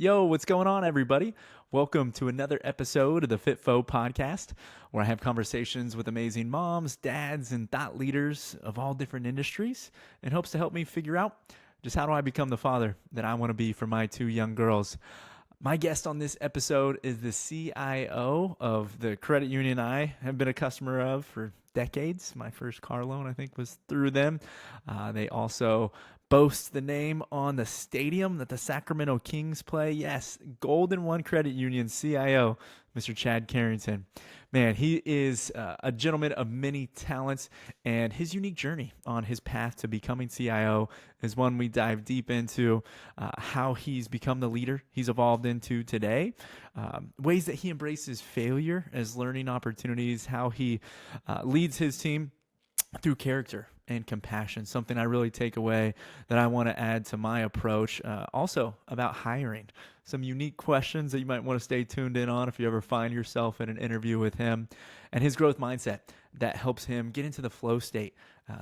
Yo, what's going on, everybody? Welcome to another episode of the FITFO podcast, where I have conversations with amazing moms, dads, and thought leaders of all different industries in hopes to help me figure out just how do I become the father that I want to be for my two young girls. My guest on this episode is the CIO of the credit union I have been a customer of for decades. My first car loan, I think, was through them. They also boast the name on the stadium that the Sacramento Kings play. Yes, Golden One Credit Union CIO, Mr. Chad Carrington. Man, he is a gentleman of many talents, and his unique journey on his path to becoming CIO is one we dive deep into, how he's become the leader he's evolved into today, ways that he embraces failure as learning opportunities, how he leads his team through character and compassion, something I really take away that I want to add to my approach. Also about hiring, some unique questions that you might want to stay tuned in on if you ever find yourself in an interview with him, and his growth mindset that helps him get into the flow state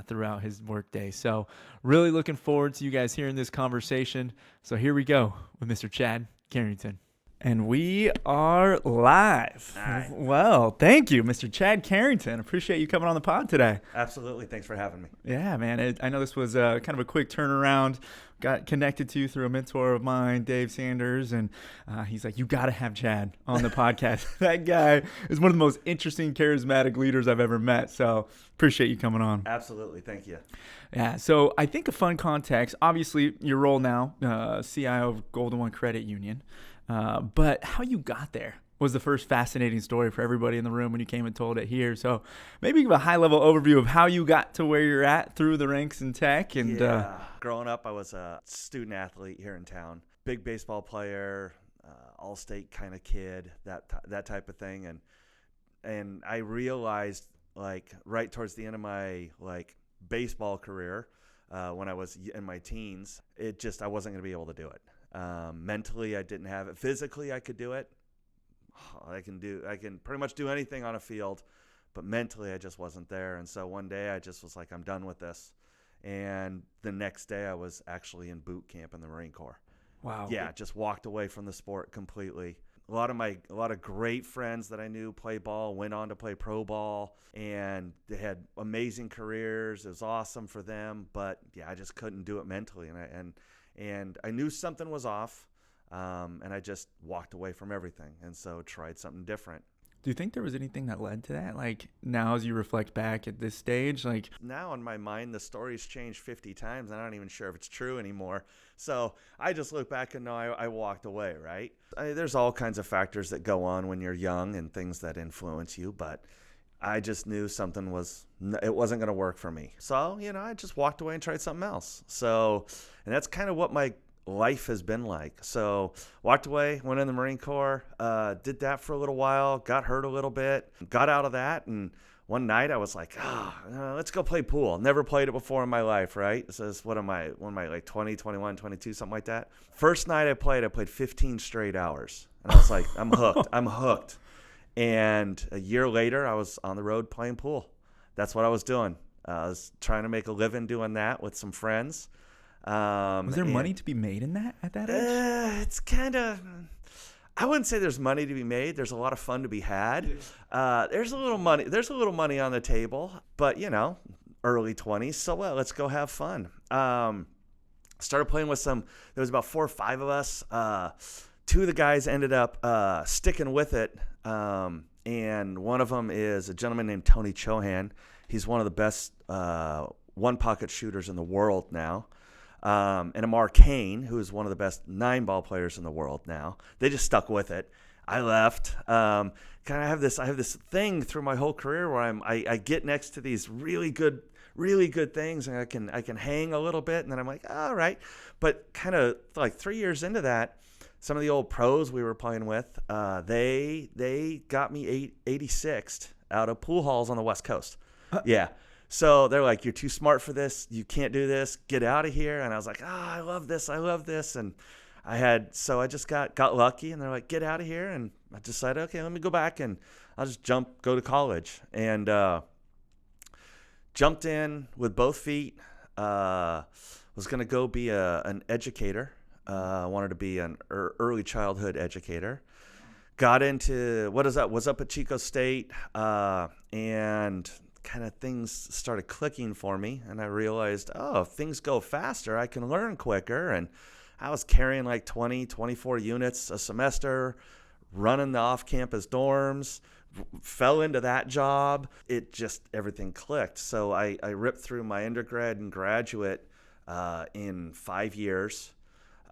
throughout his workday. So really looking forward to you guys hearing this conversation. So here we go with Mr. Chad Carrington. And we are live. Nice. Well, thank you, Mr. Chad Carrington. Appreciate you coming on the pod today. Absolutely. Thanks for having me. Yeah, man. I know this was kind of a quick turnaround. Got connected to you through a mentor of mine, Dave Sanders, and he's like, you got to have Chad on the podcast. That guy is one of the most interesting, charismatic leaders I've ever met. So appreciate you coming on. Absolutely. Thank you. Yeah, so I think a fun context, obviously your role now, CIO of Golden One Credit Union. But how you got there was the first fascinating story for everybody in the room when you came and told it here. So maybe give a high-level overview of how you got to where you're at through the ranks in tech. And growing up, I was a student athlete here in town. Big baseball player, all-state kind of kid, that type of thing. And I realized, like, right towards the end of my baseball career, when I was in my teens, I wasn't going to be able to do it. Mentally, I didn't have it. Physically, I could do it. I can pretty much do anything on a field, but mentally, I just wasn't there. And so one day, I just was like, I'm done with this. And the next day, I was actually in boot camp in the Marine Corps. Wow. Yeah, just walked away from the sport completely. A lot of great friends that I knew play ball, went on to play pro ball, and they had amazing careers. It was awesome for them, but yeah, I just couldn't do it mentally, and I knew something was off, and I just walked away from everything, and so tried something different. Do you think there was anything that led to that? Like now as you reflect back at this stage, like now in my mind, the story's changed 50 times. I'm not even sure if it's true anymore. So I just look back and know I walked away, right? There's all kinds of factors that go on when you're young and things that influence you, but I just knew it wasn't going to work for me. So, I just walked away and tried something else. So, and that's kind of what my life has been like. So walked away, went in the Marine Corps, did that for a little while, got hurt a little bit, got out of that. And one night I was like, let's go play pool. Never played it before in my life, right? This is what am I like 20, 21, 22, something like that. First night I played 15 straight hours. And I was like, I'm hooked. And a year later, I was on the road playing pool. That's what I was doing. I was trying to make a living doing that with some friends. Was there money to be made in that at that age? It's kind of, I wouldn't say there's money to be made. There's a lot of fun to be had. There's a little money on the table, but early 20s. So let's go have fun. Started playing with there was about 4 or 5 of us. 2 of the guys ended up sticking with it. And one of them is a gentleman named Tony Chohan. He's one of the best one-pocket shooters in the world now. And Amar Kane, who is one of the best 9-ball players in the world now. They just stuck with it. I left. I have this thing through my whole career where I get next to these really good things, and I can hang a little bit, and then I'm like, all right. But kind of like 3 years into that, some of the old pros we were playing with, they got me 86th out of pool halls on the West Coast. Yeah. So they're like, you're too smart for this. You can't do this. Get out of here. And I was like, I love this. And I just got lucky, and they're like, get out of here. And I decided, okay, let me go back and I'll just go to college. And jumped in with both feet. Was going to go be an educator. I wanted to be an early childhood educator. Got into was up at Chico State, and kind of things started clicking for me, and I realized, if things go faster, I can learn quicker. And I was carrying like 24 units a semester, running the off-campus dorms, fell into that job. It just, everything clicked. So I ripped through my undergrad and graduate in 5 years.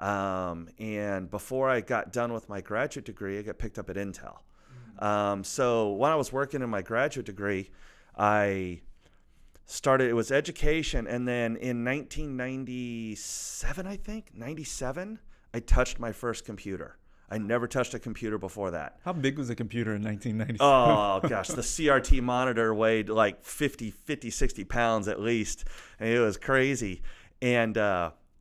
And before I got done with my graduate degree, I got picked up at Intel. So when I was working in my graduate degree, it was education. And then in 1997, I touched my first computer. I never touched a computer before that. How big was a computer in 1997? Oh, gosh. The CRT monitor weighed like 50, 60 pounds at least. And it was crazy. And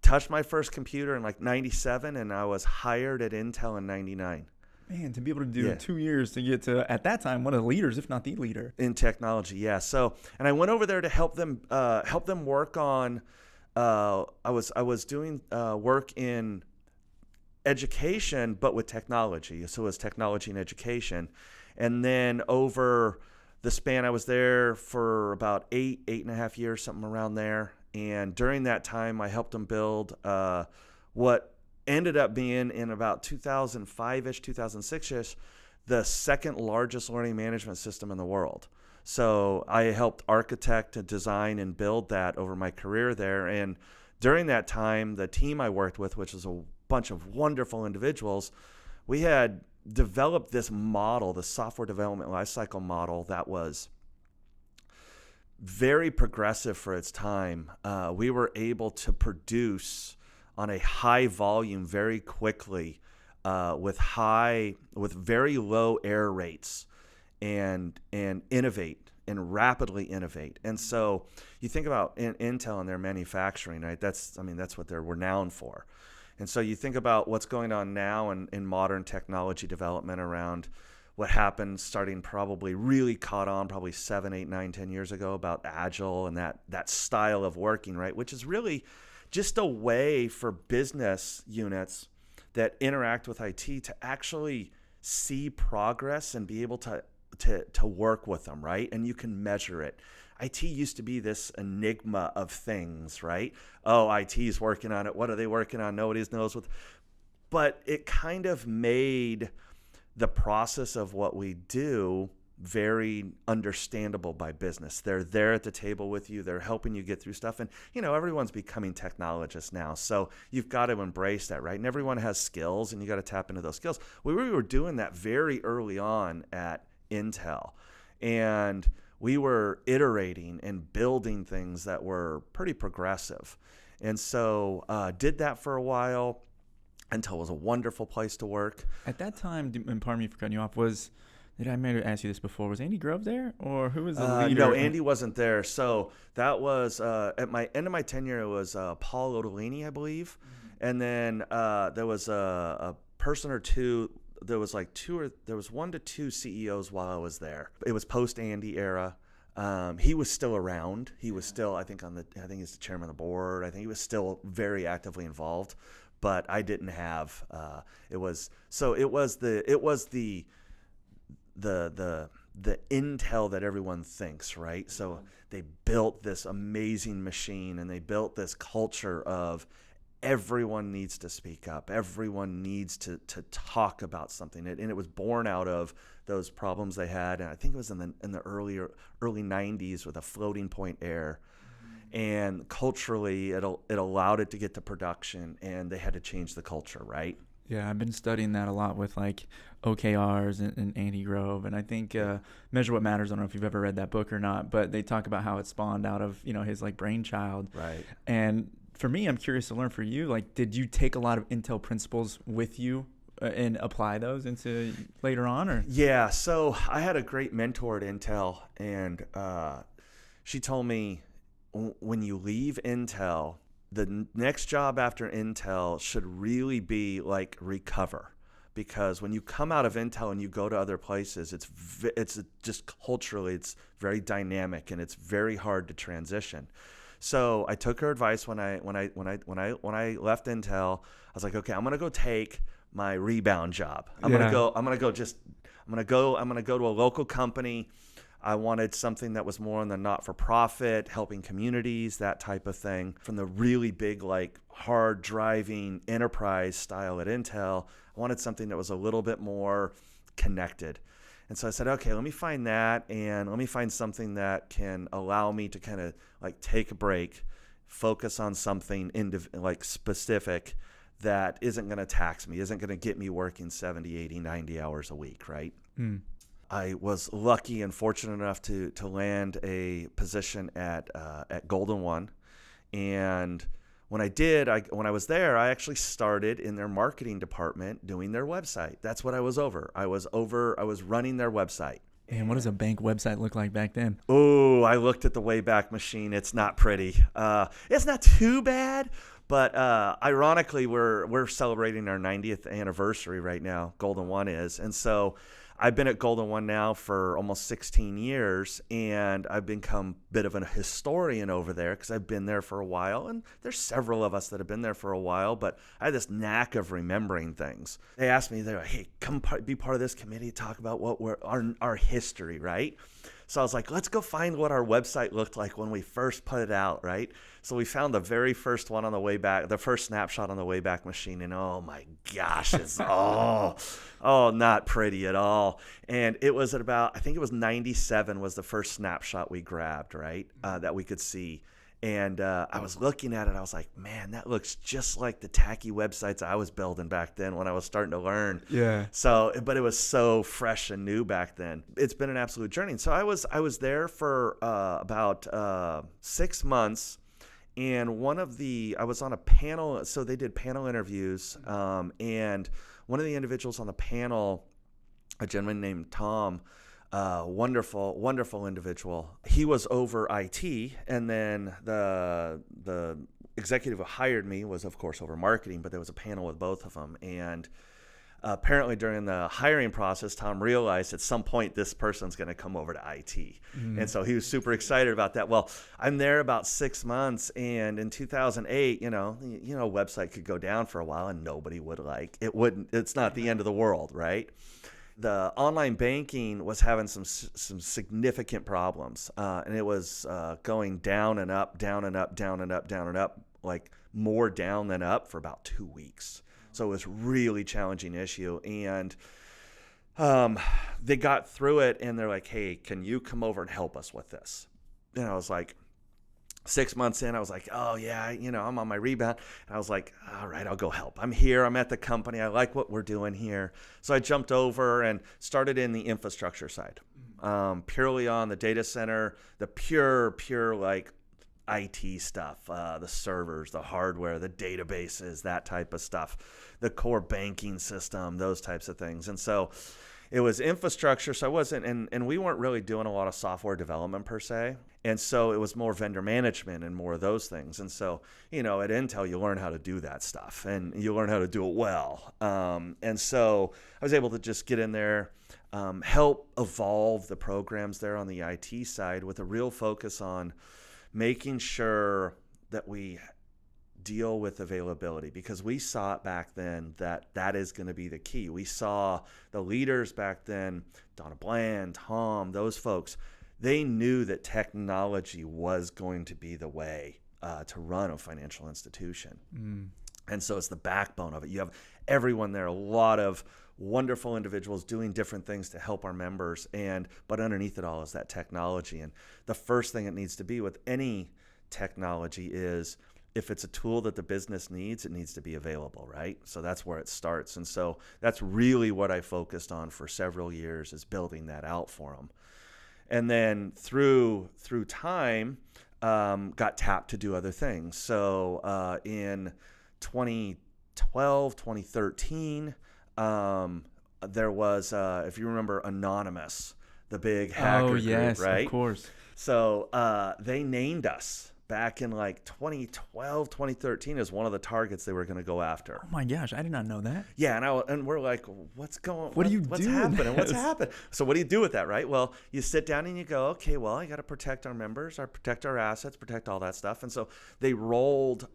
touched my first computer in like 97, and I was hired at Intel in 99. Man, to be able to do 2 years to get to, at that time, one of the leaders, if not the leader. In technology, yeah. So, and I went over there to help them work on, I was doing work in education, but with technology. So it was technology and education. And then over the span, I was there for about 8.5 years, something around there. And during that time, I helped them build what ended up being, in about 2005-ish, 2006-ish, the second largest learning management system in the world. So I helped architect and design and build that over my career there. And during that time, the team I worked with, which was a bunch of wonderful individuals, we had developed this model, the software development lifecycle model, that was very progressive for its time. We were able to produce on a high volume very quickly, with very low error rates, and innovate and rapidly innovate. And so you think about Intel and their manufacturing, right? That's what we're renowned for. And so you think about what's going on now in modern technology development around what happened starting probably really caught on probably 7, 8, 9, 10 years ago about Agile and that style of working, right? Which is really just a way for business units that interact with IT to actually see progress and be able to work with them, right? And you can measure it. IT used to be this enigma of things, right? Oh, IT is working on it. What are they working on? Nobody knows what. But it kind of made the process of what we do very understandable by business. They're there at the table with you. They're helping you get through stuff. And, everyone's becoming technologists now. So you've got to embrace that, right? And everyone has skills, and you got to tap into those skills. We were doing that very early on at Intel. And we were iterating and building things that were pretty progressive. And so did that for a while. Intel was a wonderful place to work. At that time, and pardon me for cutting you off, did I maybe ask you this before? Was Andy Grove there, or who was the leader? No, Andy wasn't there. So that was at my end of my tenure. It was Paul Ottolini, I believe, and then there was a person or two. There was there was 1 to 2 CEOs while I was there. It was post Andy era. He was still around. He was still, I think he's the chairman of the board. I think he was still very actively involved. But I didn't have. It was the Intel that everyone thinks, right? So they built this amazing machine, and they built this culture of everyone needs to speak up. Everyone needs to talk about something. And it was born out of those problems they had. And I think it was in the early 90s with a floating point error. And culturally, it allowed it to get to production, and they had to change the culture, right? Yeah, I've been studying that a lot with OKRs and Andy Grove, and I think Measure What Matters. I don't know if you've ever read that book or not, but they talk about how it spawned out of his brainchild. Right. And for me, I'm curious to learn for you. Did you take a lot of Intel principles with you and apply those into later on, or? Yeah. So I had a great mentor at Intel, and she told me, when you leave Intel, the next job after Intel should really be recover, because when you come out of Intel and you go to other places, it's just culturally, it's very dynamic, and it's very hard to transition. So I took her advice when I left Intel. I was like, okay, I'm gonna go take my rebound job. I'm gonna go to a local company. I wanted something that was more on the not-for-profit, helping communities, that type of thing. From the really big, like hard driving enterprise style at Intel, I wanted something that was a little bit more connected. And so I said, okay, let me find that, and let me find something that can allow me to kind of like take a break, focus on something like specific that isn't going to tax me, isn't going to get me working 70, 80, 90 hours a week, right? Mm. I was lucky and fortunate enough to land a position at Golden One, and when I was there, I actually started in their marketing department doing their website. That's what I was over. I was running their website. And what does a bank website look like back then? Oh, I looked at the Wayback Machine. It's not pretty. It's not too bad. But ironically, we're celebrating our 90th anniversary right now. Golden One is, and so I've been at Golden One now for almost 16 years, and I've become a bit of a historian over there because I've been there for a while, and there's several of us that have been there for a while, but I have this knack of remembering things. They asked me, they're like, hey, come be part of this committee, talk about what our history, right? So I was like, let's go find what our website looked like when we first put it out, right? So we found the very first one on the Wayback, the first snapshot on the Wayback Machine, and oh my gosh, it's not pretty at all. And it was at about, I think it was 97 was the first snapshot we grabbed, right, that we could see. And I was looking at it, I was like, man, that looks just like the tacky websites I was building back then when I was starting to learn. Yeah. So, but it was so fresh and new back then. It's been an absolute journey. And so I was there for about 6 months. And I was on a panel, so they did panel interviews. And one of the individuals on the panel, a gentleman named Tom, wonderful individual. He was over IT, and then the executive who hired me was, of course, over marketing, but there was a panel with both of them. And apparently during the hiring process, Tom realized at some point this person's going to come over to IT. Mm-hmm. And so he was super excited about that. Well, I'm there about 6 months, and in 2008, a website could go down for a while and nobody would it's not the end of the world, right? The online banking was having some significant problems, and it was going down and up, down and up, down and up, down and up, like more down than up for about 2 weeks. So it was a really challenging issue, and they got through it, and they're like, hey, can you come over and help us with this? And I was like, 6 months in, I was like, oh yeah, I'm on my rebound. And I was like, all right, I'll go help. I'm here. I'm at the company. I like what we're doing here. So I jumped over and started in the infrastructure side, purely on the data center, the pure like IT stuff, the servers, the hardware, the databases, that type of stuff, the core banking system, those types of things. And so it was infrastructure, so I wasn't, and we weren't really doing a lot of software development per se. And so it was more vendor management and more of those things. And so, at Intel, you learn how to do that stuff and you learn how to do it well. And so I was able to just get in there, help evolve the programs there on the IT side with a real focus on making sure that we deal with availability, because we saw it back then that is going to be the key. We saw the leaders back then, Donna Bland, Tom, those folks, they knew that technology was going to be the way to run a financial institution. Mm. And so it's the backbone of it. You have everyone there, a lot of wonderful individuals doing different things to help our members, but underneath it all is that technology. And the first thing it needs to be with any technology is, if it's a tool that the business needs, it needs to be available, right? So that's where it starts. And so that's really what I focused on for several years, is building that out for them. And then through time, got tapped to do other things. So in 2012, 2013, there was, if you remember, Anonymous, the big hacker group, right? Of course. So they named us back in like 2012, 2013 is one of the targets they were going to go after. Oh my gosh, I did not know that. Yeah, and we're like, what's What's happening? What's happening? So what do you do with that, right? Well, you sit down and you go, okay, well, I got to protect our members, protect our assets, protect all that stuff. And so they rolled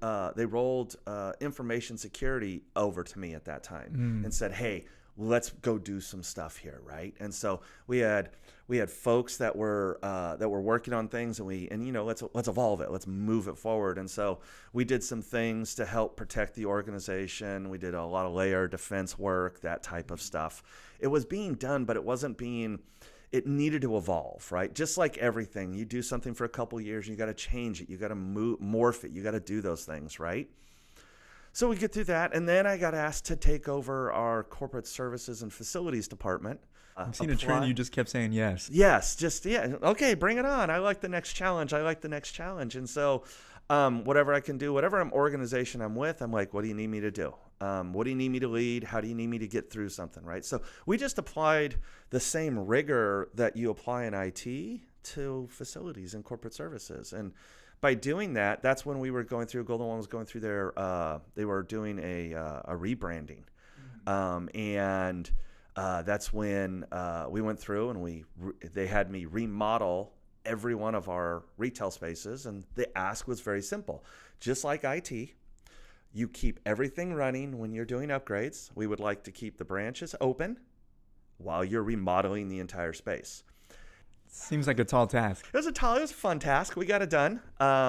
information security over to me at that time and said, hey, let's go do some stuff here, right? And so we had folks that were working on things, and let's evolve it, let's move it forward. And so we did some things to help protect the organization. We did a lot of layer defense work, that type of stuff. It was being done, but it needed to evolve, right? Just like everything, you do something for a couple of years, and you got to change it, you got to morph it, you got to do those things, right? So we get through that, and then I got asked to take over our corporate services and facilities department. I've seen a trend. You just kept saying yes. Yes, okay, bring it on. I like the next challenge. And so whatever I can do, whatever organization I'm with, I'm like, what do you need me to do? What do you need me to lead? How do you need me to get through something, right? So we just applied the same rigor that you apply in IT to facilities and corporate services. And by doing that, that's when we were going through, Golden One was going through they were doing a rebranding. And that's when we went through and they had me remodel every one of our retail spaces. And the ask was very simple. Just like IT, you keep everything running when you're doing upgrades. We would like to keep the branches open while you're remodeling the entire space. Seems like a tall task. It was a fun task. We got it done.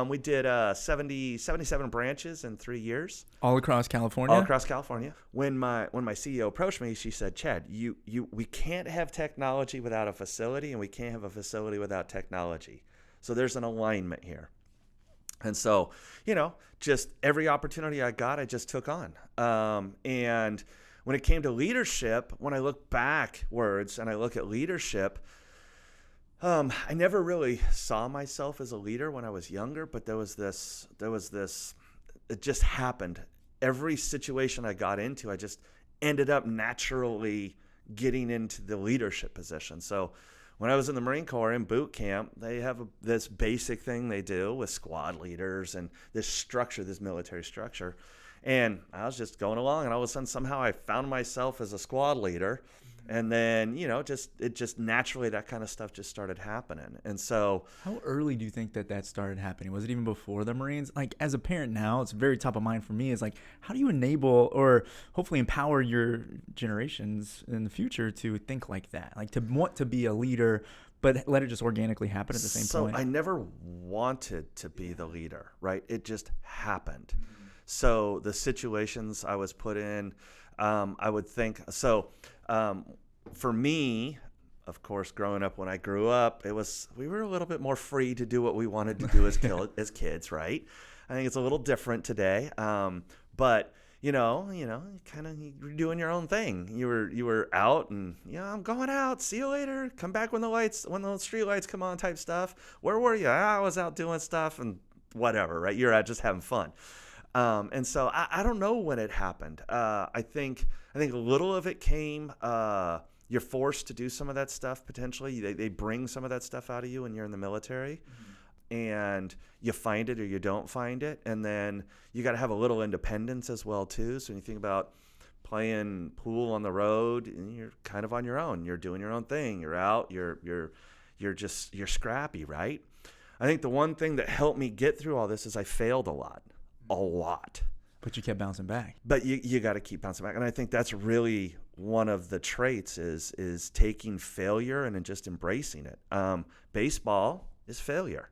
We did 77 branches in 3 years. All across California? All across California. When my CEO approached me, she said, Chad, we can't have technology without a facility, and we can't have a facility without technology. So there's an alignment here. And so, just every opportunity I got, I just took on. And when it came to leadership, when I look backwards and I look at leadership, I never really saw myself as a leader when I was younger, but there was this, it just happened. Every situation I got into, I just ended up naturally getting into the leadership position. So when I was in the Marine Corps in boot camp, they have this basic thing they do with squad leaders and this structure, this military structure. And I was just going along, and all of a sudden, somehow I found myself as a squad leader. And then, it just naturally, that kind of stuff just started happening. And so, how early do you think that started happening? Was it even before the Marines? Like, as a parent now, it's very top of mind for me, is like, how do you enable or hopefully empower your generations in the future to think like that? Like, to want to be a leader, but let it just organically happen at the same point? So I never wanted to be the leader, right? It just happened. So the situations I was put in, I would think, for me, of course, growing up, when I grew up, we were a little bit more free to do what we wanted to do as kids, right? I think it's a little different today. But you're doing your own thing. You were out, and I'm going out. See you later. Come back when the street lights come on, type stuff. Where were you? I was out doing stuff and whatever, right? You're out just having fun. And so I don't know when it happened. I think a little of it came. You're forced to do some of that stuff potentially. They bring some of that stuff out of you when you're in the military, and you find it or you don't find it. And then you got to have a little independence as well too. So when you think about playing pool on the road, and you're kind of on your own. You're doing your own thing. You're out. You're scrappy, right? I think the one thing that helped me get through all this is I failed a lot. But you kept bouncing back. But you got to keep bouncing back. And I think that's really one of the traits is taking failure and then just embracing it. Baseball is failure.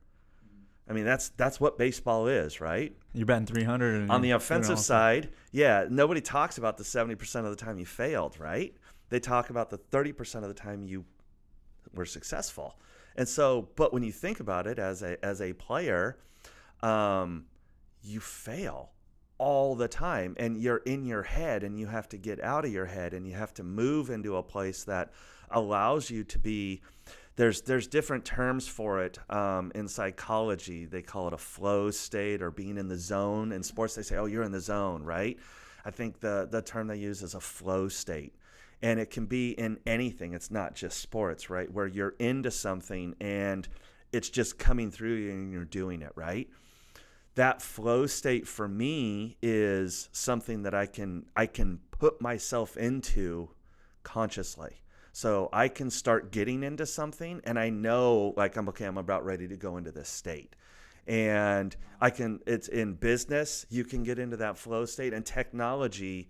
I mean, that's what baseball is, right? You're batting 300. On the offensive side, nobody talks about the 70% of the time you failed, right? They talk about the 30% of the time you were successful. And so, but when you think about it as a player, you fail all the time, and you're in your head, and you have to get out of your head, and you have to move into a place that allows you to be. There's different terms for it in psychology. They call it a flow state or being in the zone. In sports, they say, "Oh, you're in the zone," right? I think the term they use is a flow state, and it can be in anything. It's not just sports, right? Where you're into something and it's just coming through you and you're doing it, right? that flow state for me is something that I can put myself into consciously. So I can start getting into something and I know like I'm about ready to go into this state. And it's in business, you can get into that flow state, and technology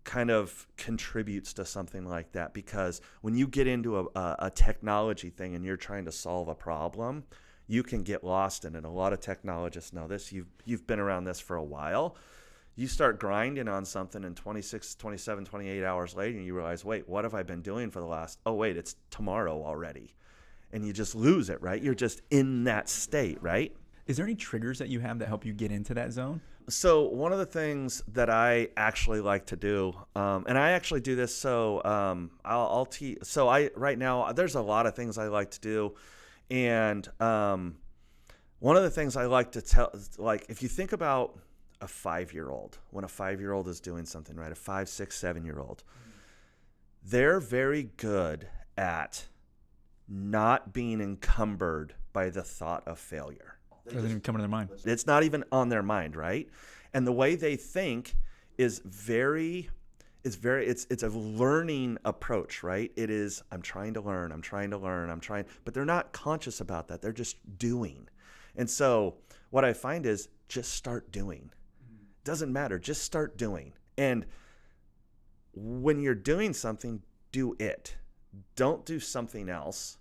kind of contributes to something like that, because when you get into a technology thing and you're trying to solve a problem, you can get lost in it. A lot of technologists know this. You've been around this for a while. You start grinding on something, and 26, 27, 28 hours later, you realize, wait, what have I been doing for the last, oh, wait, it's tomorrow already. And you just lose it, right? You're just in that state, right? Is there any triggers that you have that help you get into that zone? So one of the things that I actually like to do, and I actually do this, so I'll teach. So right now, there's a lot of things I like to do. And one of the things I like to tell, like if you think about a 5-year-old, when a 5-year-old is doing something, right, a 5, 6, 7-year-old, they're very good at not being encumbered by the thought of failure. It doesn't even come to their mind. It's not even on their mind, right? And the way they think is it's a learning approach, right? It is, I'm trying to learn, but they're not conscious about that. They're just doing. And so what I find is just start doing. Doesn't matter, just start doing. And when you're doing something, do it. Don't do something else.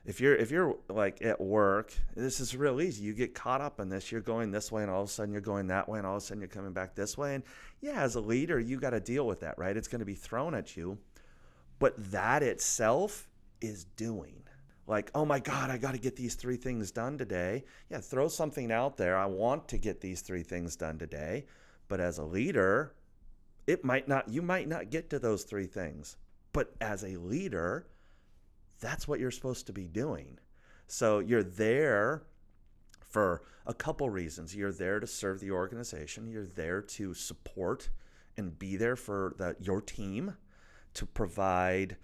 If you're like at work, this is real easy. You get caught up in this. You're going this way, and all of a sudden you're going that way, and all of a sudden you're coming back this way. And yeah, as a leader, you got to deal with that, right? It's going to be thrown at you. But that itself is doing. Like, oh my God, I got to get these 3 things done today. Yeah, throw something out there. I want to get these 3 things done today. But as a leader, you might not get to those 3 things. But as a leader, that's what you're supposed to be doing. So you're there for a couple reasons. You're there to serve the organization. You're there to support and be there for your team, to provide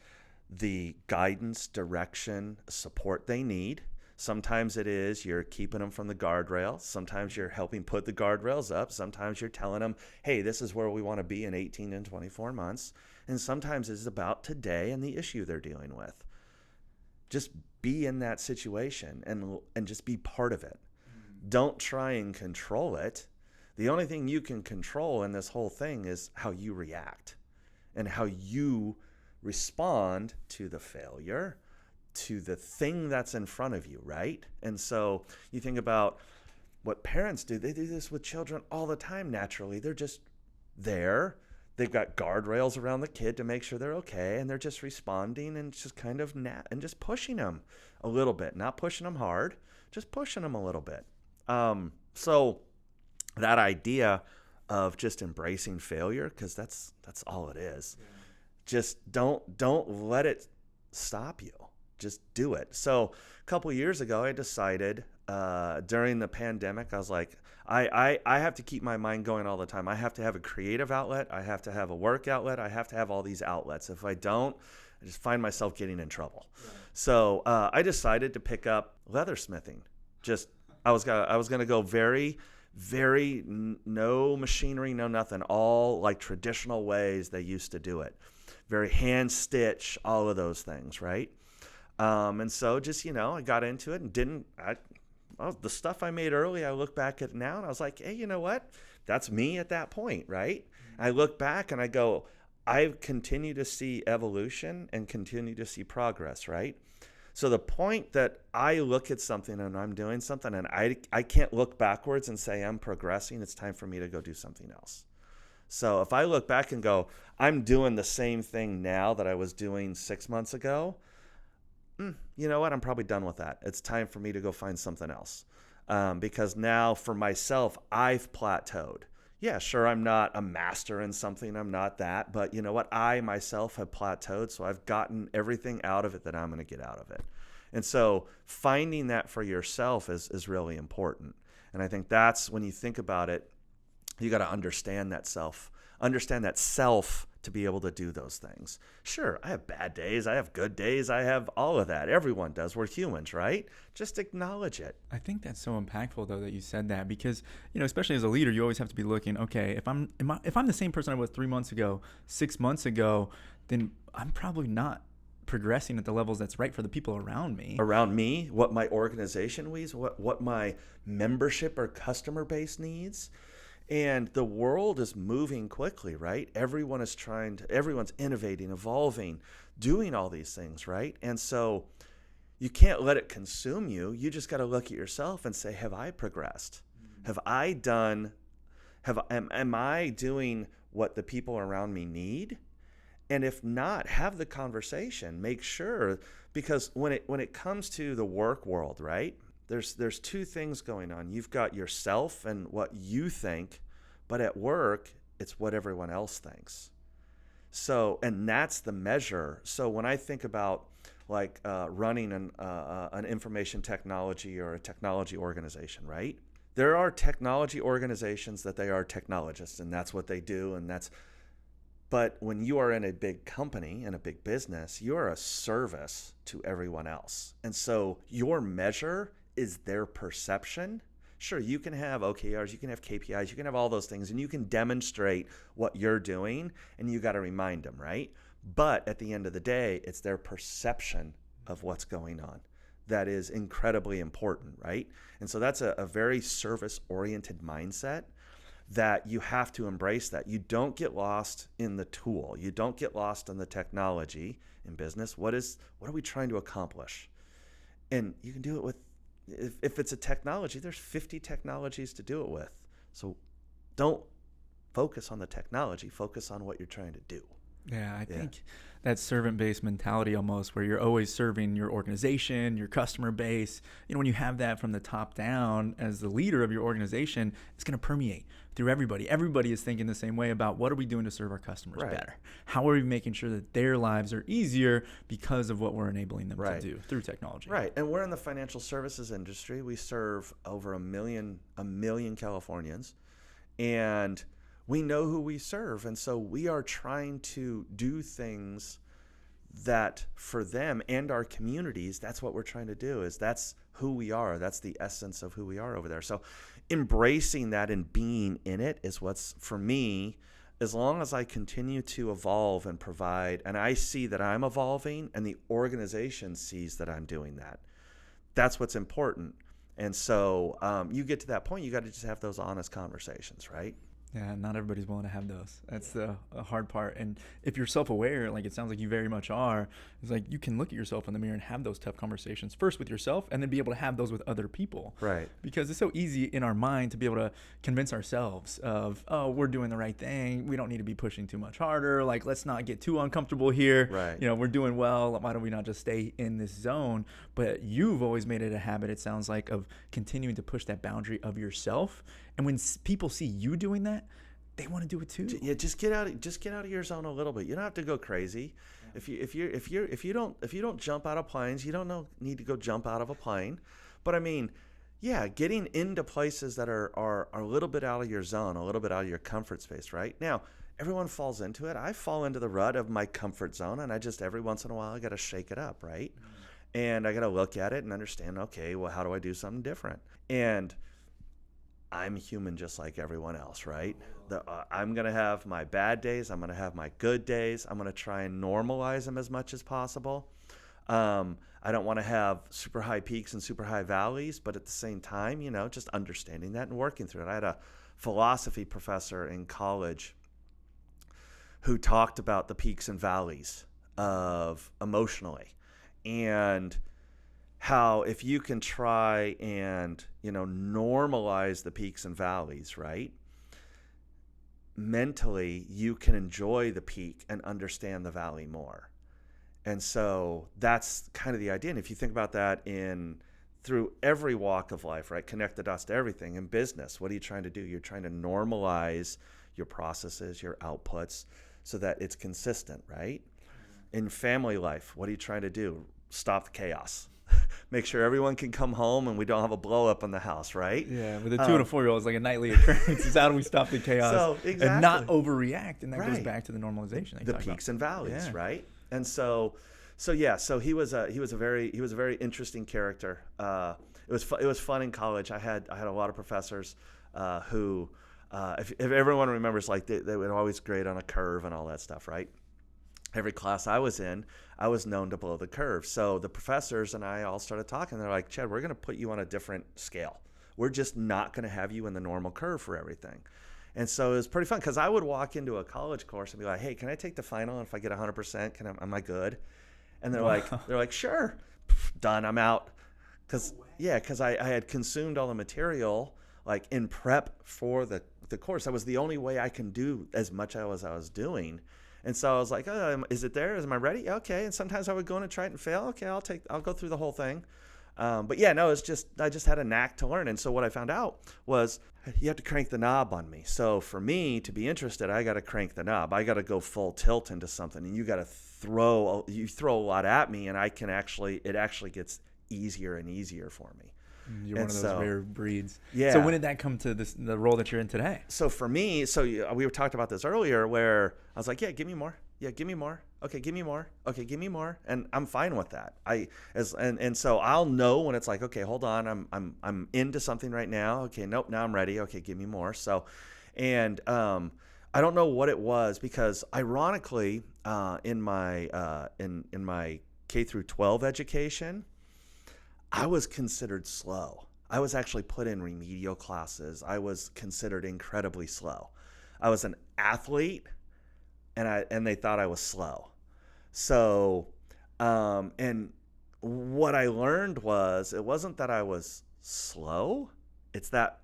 the guidance, direction, support they need. Sometimes it is you're keeping them from the guardrails. Sometimes you're helping put the guardrails up. Sometimes you're telling them, hey, this is where we want to be in 18 and 24 months. And sometimes it's about today and the issue they're dealing with. Just be in that situation and just be part of it. Don't try and control it. The only thing you can control in this whole thing is how you react and how you respond to the failure, to the thing that's in front of you, right? And so you think about what parents do. They do this with children all the time naturally. They're just there. They've got guardrails around the kid to make sure they're okay, and they're just responding and just kind of and just pushing them a little bit. Not pushing them hard, just pushing them a little bit. So that idea of just embracing failure, because that's all it is. Yeah. Just don't let it stop you. Just do it. So a couple of years ago, I decided during the pandemic, I was like, I have to keep my mind going all the time. I have to have a creative outlet. I have to have a work outlet. I have to have all these outlets. If I don't, I just find myself getting in trouble. Right. So I decided to pick up leathersmithing. I was gonna go very no machinery, no nothing. All like traditional ways they used to do it. Very hand stitch, all of those things, right? And so just, I got into it and the stuff I made early, I look back at it now and I was like, hey, you know what? That's me at that point, right? I look back and I go, I continue to see evolution and continue to see progress, right? So the point that I look at something and I'm doing something and I can't look backwards and say I'm progressing, it's time for me to go do something else. So if I look back and go, I'm doing the same thing now that I was doing 6 months ago, you know what? I'm probably done with that. It's time for me to go find something else. Because now for myself, I've plateaued. Yeah, sure, I'm not a master in something. I'm not that. But you know what? I myself have plateaued, so I've gotten everything out of it that I'm going to get out of it. And so finding that for yourself is really important. And I think that's when you think about it, you got to understand that self to be able to do those things. Sure, I have bad days, I have good days, I have all of that. Everyone does. We're humans, right? Just acknowledge it. I think that's so impactful though that you said that, because especially as a leader, you always have to be looking, okay, if I'm the same person I was 3 months ago, 6 months ago, then I'm probably not progressing at the levels that's right for the people around me. What my organization needs, what my membership or customer base needs. And the world is moving quickly, right? Everyone's innovating, evolving, doing all these things, right? And so you can't let it consume you. You just got to look at yourself and say, have I progressed? Am I doing what the people around me need? And if not, have the conversation. Make sure, because when it comes to the work world, right? There's two things going on. You've got yourself and what you think, but at work, it's what everyone else thinks. So, and that's the measure. So when I think about like running an information technology or a technology organization, right? There are technology organizations that they are technologists, and that's what they do, but when you are in a big company, in a big business, you're a service to everyone else. And so your measure is their perception. Sure, you can have OKRs, you can have KPIs, you can have all those things, and you can demonstrate what you're doing, and you got to remind them, right? But at the end of the day, it's their perception of what's going on that is incredibly important, right? And so that's a very service-oriented mindset that you have to embrace. That you don't get lost in the tool. You don't get lost in the technology in business. What are we trying to accomplish? And you can do it with, if it's a technology, there's 50 technologies to do it with. So don't focus on the technology, focus on what you're trying to do. Yeah, I think that servant-based mentality almost, where you're always serving your organization, your customer base. When you have that from the top down as the leader of your organization, it's going to permeate through everybody. Everybody is thinking the same way about what are we doing to serve our customers better? How are we making sure that their lives are easier because of what we're enabling them to do through technology? Right. And we're in the financial services industry. We serve over a million Californians, and we know who we serve. And so we are trying to do things that for them and our communities, that's what we're trying to do. That's who we are. That's the essence of who we are over there. So embracing that and being in it is what's, for me, as long as I continue to evolve and provide, and I see that I'm evolving and the organization sees that I'm doing that, that's what's important. And so you get to that point, you got to just have those honest conversations, right? Yeah, not everybody's willing to have those. That's the hard part. And if you're self-aware, like it sounds like you very much are, it's like you can look at yourself in the mirror and have those tough conversations first with yourself, and then be able to have those with other people. Right. Because it's so easy in our mind to be able to convince ourselves of, oh, we're doing the right thing. We don't need to be pushing too much harder. Like, let's not get too uncomfortable here. Right. We're doing well. Why don't we not just stay in this zone? But you've always made it a habit, it sounds like, of continuing to push that boundary of yourself. And when people see you doing that, they want to do it too. Yeah, just get out of your zone a little bit. You don't have to go crazy. If you don't jump out of planes, you don't need to go jump out of a plane. But I mean, yeah, getting into places that are a little bit out of your zone, a little bit out of your comfort space, right? Now, everyone falls into it. I fall into the rut of my comfort zone, and I just every once in a while I got to shake it up, right? Mm-hmm. And I got to look at it and understand, okay, well, how do I do something different? And I'm human just like everyone else, right? I'm going to have my bad days. I'm going to have my good days. I'm going to try and normalize them as much as possible. I don't want to have super high peaks and super high valleys, but at the same time, just understanding that and working through it. I had a philosophy professor in college who talked about the peaks and valleys of emotionally, and how if you can try and, normalize the peaks and valleys, right? Mentally, you can enjoy the peak and understand the valley more. And so that's kind of the idea. And if you think about that through every walk of life, right? Connect the dots to everything. In business, what are you trying to do? You're trying to normalize your processes, your outputs, so that it's consistent, right? In family life, what are you trying to do? Stop the chaos. make sure everyone can come home and we don't have a blow up in the house, right? Yeah, with a 2 and a 4-year-old, it's like a nightly occurrence. It's how do we stop the chaos So and not exactly. overreact? And that goes Right. back to the normalization. that you The talked peaks about. and vallees, Yeah. right? And so he was a very interesting character. It was fun in college. I had a lot of professors who, if everyone remembers, like they would always grade on a curve and all that stuff, right? Every class I was in, I was known to blow the curve. So the professors and I all started talking. They're like, Chad, we're going to put you on a different scale. We're just not going to have you in the normal curve for everything. And so it was pretty fun because I would walk into a college course and be like, hey, can I take the final? And if I get 100%, am I good? And they're like, sure. Done. I'm out. Because I had consumed all the material like in prep for the course. That was the only way I can do as much as I was doing. And so I was like, oh, is it there? Am I ready? Okay. And sometimes I would go in and try it and fail. Okay, I'll go through the whole thing. But yeah, no, I just had a knack to learn. And so what I found out was you have to crank the knob on me. So for me to be interested, I got to crank the knob. I got to go full tilt into something, and you got to throw a lot at me, and it actually gets easier and easier for me. You're one of those rare breeds. Yeah. So when did that come to the role that you're in today? So for me, we were talked about this earlier, where I was like, yeah, give me more. Yeah, give me more. Okay, give me more. Okay, give me more. And I'm fine with that. And so I'll know when it's like, okay, hold on, I'm into something right now. Okay, nope, now I'm ready. Okay, give me more. So, and I don't know what it was, because ironically, in my in my K through 12 education, I was considered slow. I was actually put in remedial classes. I was considered incredibly slow. I was an athlete, and they thought I was slow. So, and what I learned was, it wasn't that I was slow. It's that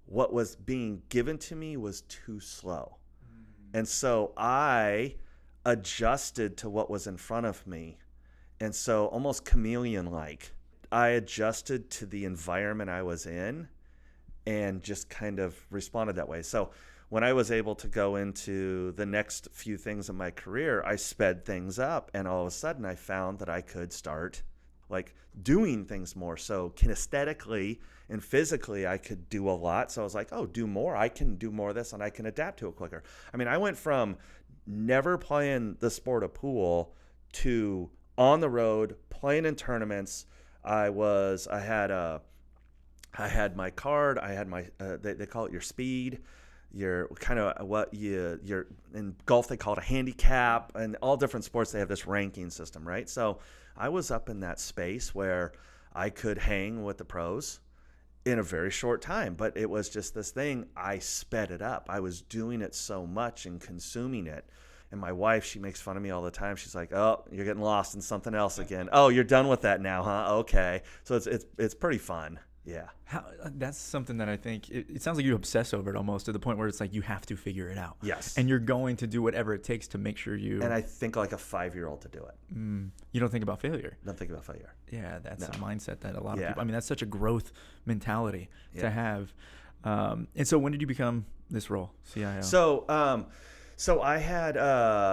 what was being given to me was too slow. And so I adjusted to what was in front of me. And so almost chameleon-like, I adjusted to the environment I was in and just kind of responded that way. So when I was able to go into the next few things in my career, I sped things up, and all of a sudden I found that I could start like doing things more. So kinesthetically and physically, I could do a lot. So I was like, oh, do more. I can do more of this, and I can adapt to it quicker. I mean, I went from never playing the sport of pool to on the road, playing in tournaments. I had my card. I had my, they call it your speed. Your kind of you're in golf, they call it a handicap, and all different sports, they have this ranking system, right? So I was up in that space where I could hang with the pros in a very short time, but it was just this thing. I sped it up. I was doing it so much and consuming it. And my wife, she makes fun of me all the time. She's like, oh, you're getting lost in something else again. Oh, you're done with that now, huh? Okay. So it's pretty fun. Yeah. That's something that I think, it sounds like you obsess over it almost to the point where it's like you have to figure it out. Yes. And you're going to do whatever it takes to make sure you... And I think like a 5-year-old to do it. You don't think about failure. Don't think about failure. Yeah, that's a mindset that a lot of Yeah. people... I mean, that's such a growth mentality Yeah. to have. And so when did you become this role, CIO? So I had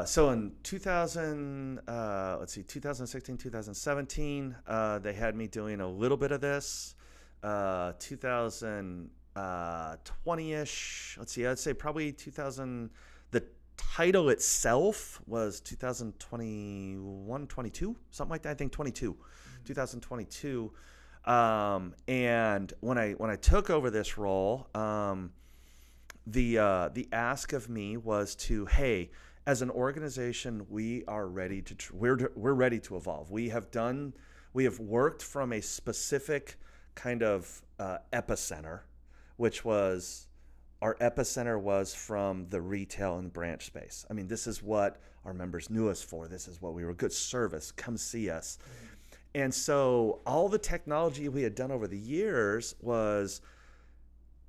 so in 2016, 2017, they had me doing a little bit of this. 2020-ish. Let's see, I'd say probably 2000. The title itself was 2021, 22, something like that. I think 2022. And when I took over this role, the ask of me was to, hey, as an organization, we are ready to we're ready to evolve. We have worked from a specific kind of epicenter, which was our epicenter was from the retail and branch space. I mean, this is what our members knew us for. This is what we were good service. Come see us. And so all the technology we had done over the years was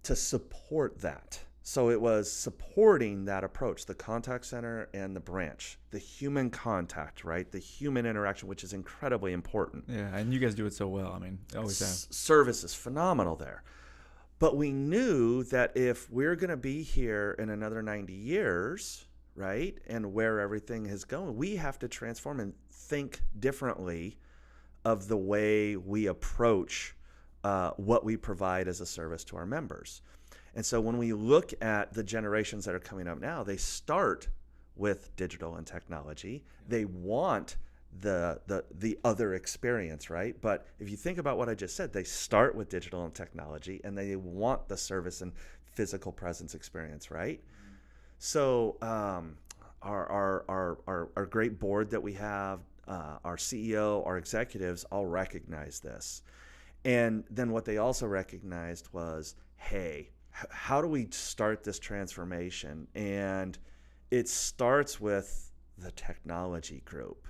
to support that. So it was supporting that approach, the contact center and the branch, the human contact, right? The human interaction, which is incredibly important. Yeah, and you guys do it so well. I mean, always have. Service is phenomenal there. But we knew that if we're going to be here in another 90 years, right, and where everything is going, we have to transform and think differently of the way we approach what we provide as a service to our members. And so when we look at the generations that are coming up now, they start with digital and technology. They want the other experience, right? But if you think about what I just said, they start with digital and technology, and they want the service and physical presence experience, right? So our great board that we have, our CEO, our executives all recognize this. And then what they also recognized was, hey, how do we start this transformation? And it starts with the technology group.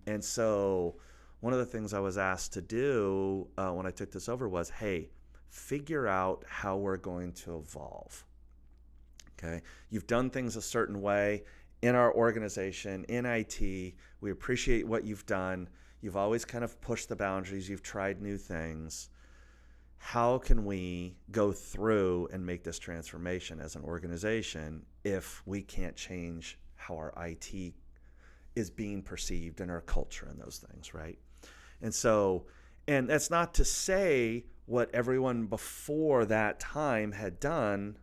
And so one of the things I was asked to do when I took this over was, hey, figure out how we're going to evolve. Okay, you've done things a certain way in our organization, in IT. We appreciate what you've done. You've always kind of pushed the boundaries. You've tried new things. How can we go through and make this transformation as an organization if we can't change how our IT is being perceived and our culture and those things, right? And so, and that's not to say what everyone before that time had done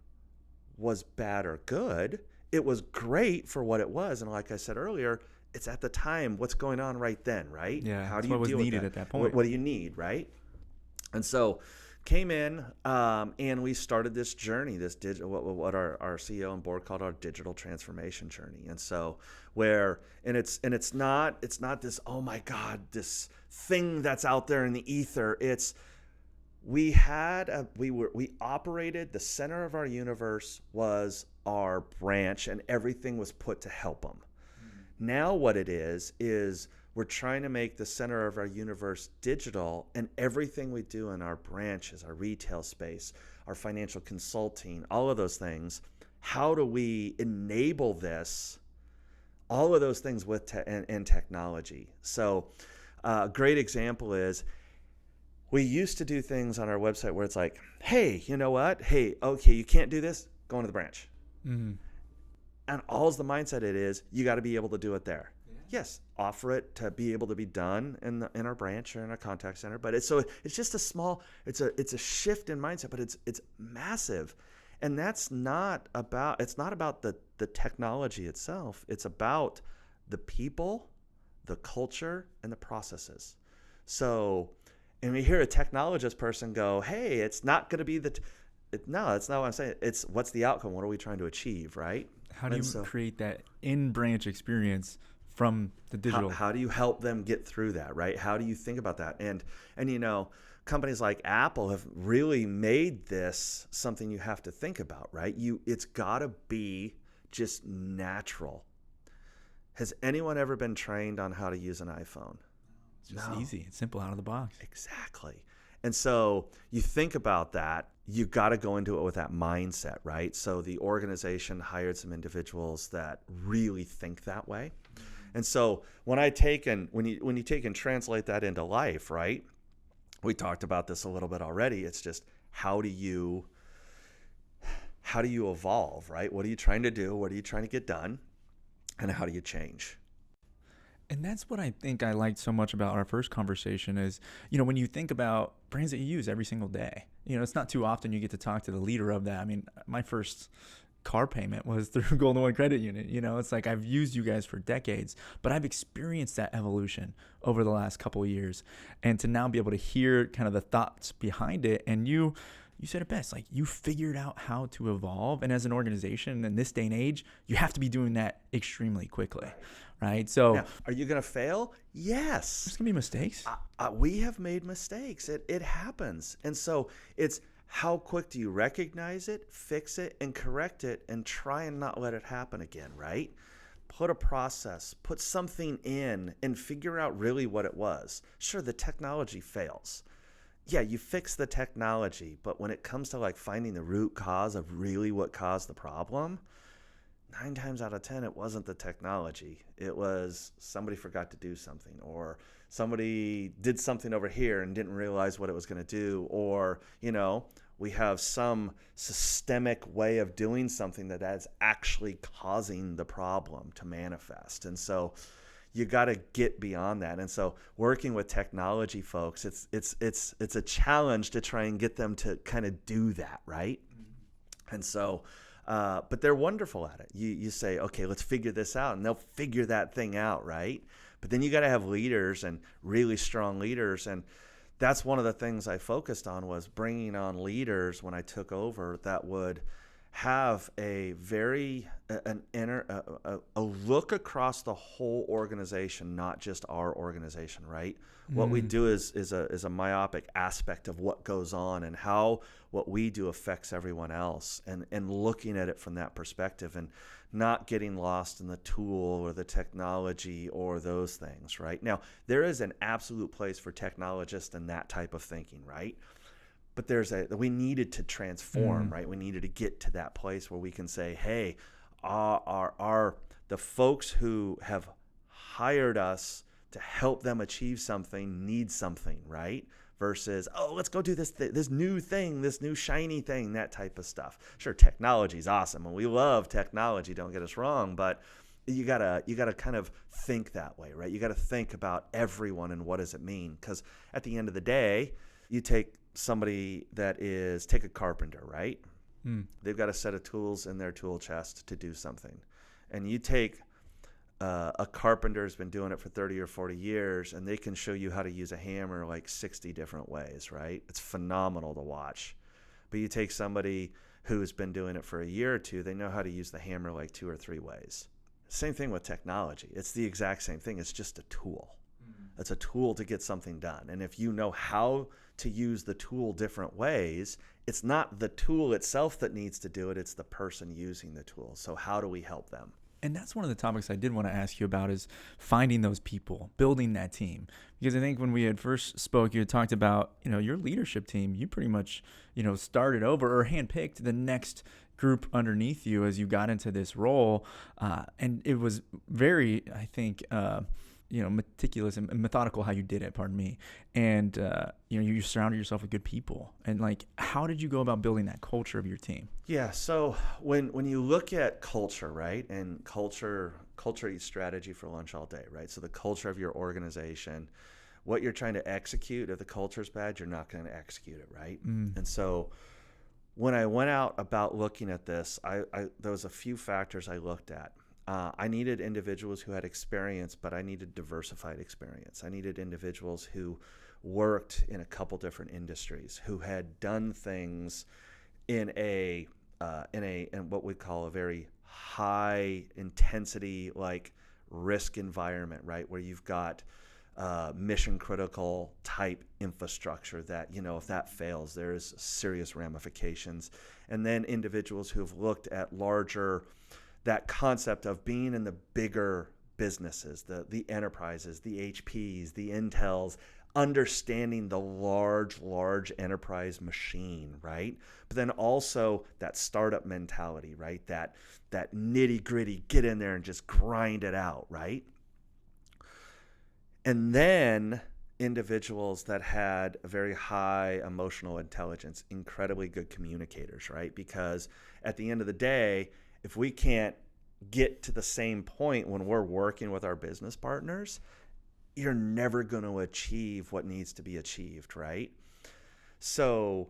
was bad or good. It was great for what it was. And like I said earlier, it's at the time, what's going on right then, right? Yeah, how do you what deal was with needed that? at that point. What do you need, right? And so came in and we started this journey, this digital, what our CEO and board called our digital transformation journey. And so it's not this, oh my God, this thing that's out there in the ether. It's we operated, the center of our universe was our branch, and everything was put to help them. Now what it is we're trying to make the center of our universe digital, and everything we do in our branches, our retail space, our financial consulting, all of those things, how do we enable this, all of those things with and technology? So a great example is we used to do things on our website where it's like, hey, you know what? Hey, okay, you can't do this, go into the branch. Mm-hmm. And all's the mindset it is, you got to be able to do it there. Yes, offer it to be able to be done in our branch or in our contact center, but it's just a small, it's a shift in mindset, but it's massive, and it's not about the technology itself. It's about the people, the culture, and the processes. So, and we hear a technologist person go, "Hey, it's not going to be no, that's not what I'm saying. It's what's the outcome? What are we trying to achieve, right?" How do you create that in-branch experience from the digital? How do you help them get through that, right? How do you think about that? And you know, companies like Apple have really made this something you have to think about, right? It's got to be just natural. Has anyone ever been trained on how to use an iPhone? It's just easy. It's simple out of the box. Exactly. And so you think about that, you've got to go into it with that mindset, right? So the organization hired some individuals that really think that way. And so when you take and translate that into life, right? We talked about this a little bit already. It's just how do you evolve, right? What are you trying to do? What are you trying to get done? And how do you change? And that's what I think I liked so much about our first conversation is, you know, when you think about brands that you use every single day, you know, it's not too often you get to talk to the leader of that. I mean, my first car payment was through Golden One Credit Union. You know, it's like I've used you guys for decades, but I've experienced that evolution over the last couple of years. And to now be able to hear kind of the thoughts behind it, and you said it best, like you figured out how to evolve. And as an organization in this day and age, you have to be doing that extremely quickly, right? So now, are you going to fail? Yes. There's going to be mistakes. We have made mistakes. It happens. And so it's how quick do you recognize it, fix it, and correct it, and try and not let it happen again, right? Put a process, put something in, and figure out really what it was. Sure, the technology fails. Yeah, you fix the technology, but when it comes to like finding the root cause of really what caused the problem, 9 times out of 10, it wasn't the technology. It was somebody forgot to do something, or somebody did something over here and didn't realize what it was going to do, or, you know, we have some systemic way of doing something that is actually causing the problem to manifest. And so, you got to get beyond that. And so working with technology folks, it's a challenge to try and get them to kind of do that, right? And so, but they're wonderful at it. You say, okay, let's figure this out, and they'll figure that thing out, right? But then you got to have leaders, and really strong leaders. And that's one of the things I focused on, was bringing on leaders when I took over that would have a look across the whole organization, not just our organization, right? What we do is a myopic aspect of what goes on, and how what we do affects everyone else, and looking at it from that perspective, and not getting lost in the tool or the technology or those things, right? Now, there is an absolute place for technologists and that type of thinking, right? But we needed to transform, right? We needed to get to that place where we can say, hey, the folks who have hired us to help them achieve something need something, right? Versus, oh, let's go do this new thing, this new shiny thing, that type of stuff. Sure, technology is awesome, and we love technology, don't get us wrong, but you gotta kind of think that way, right? You gotta think about everyone and what does it mean? Because at the end of the day, you take take a carpenter, right? They've got a set of tools in their tool chest to do something. And you take a carpenter who's been doing it for 30 or 40 years, and they can show you how to use a hammer like 60 different ways, right? It's phenomenal to watch. But you take somebody who's been doing it for a year or two, they know how to use the hammer like 2 or 3 ways. Same thing with technology. It's the exact same thing. It's just a tool. It's a tool to get something done. And if you know how to use the tool different ways, it's not the tool itself that needs to do it, it's the person using the tool. So how do we help them? And that's one of the topics I did want to ask you about, is finding those people, building that team. Because I think when we had first spoke, you had talked about, your leadership team. You pretty much, started over or handpicked the next group underneath you as you got into this role. And it was very, I think, meticulous and methodical how you did it, pardon me. And, you surrounded yourself with good people. And how did you go about building that culture of your team? Yeah. So when you look at culture, right, and culture eats strategy for lunch all day, right? So the culture of your organization, what you're trying to execute, if the culture's bad, you're not going to execute it, right? And so when I went out about looking at this, there was a few factors I looked at. I needed individuals who had experience, but I needed diversified experience. I needed individuals who worked in a couple different industries, who had done things in what we call a very high intensity, risk environment, right? Where you've got mission critical type infrastructure that, if that fails, there's serious ramifications. And then individuals who've looked at that concept of being in the bigger businesses, the enterprises, the HPs, the Intels, understanding the large enterprise machine, right? But then also that startup mentality, right? That nitty gritty, get in there and just grind it out, right? And then individuals that had a very high emotional intelligence, incredibly good communicators, right? Because at the end of the day, if we can't get to the same point when we're working with our business partners, you're never going to achieve what needs to be achieved, right? So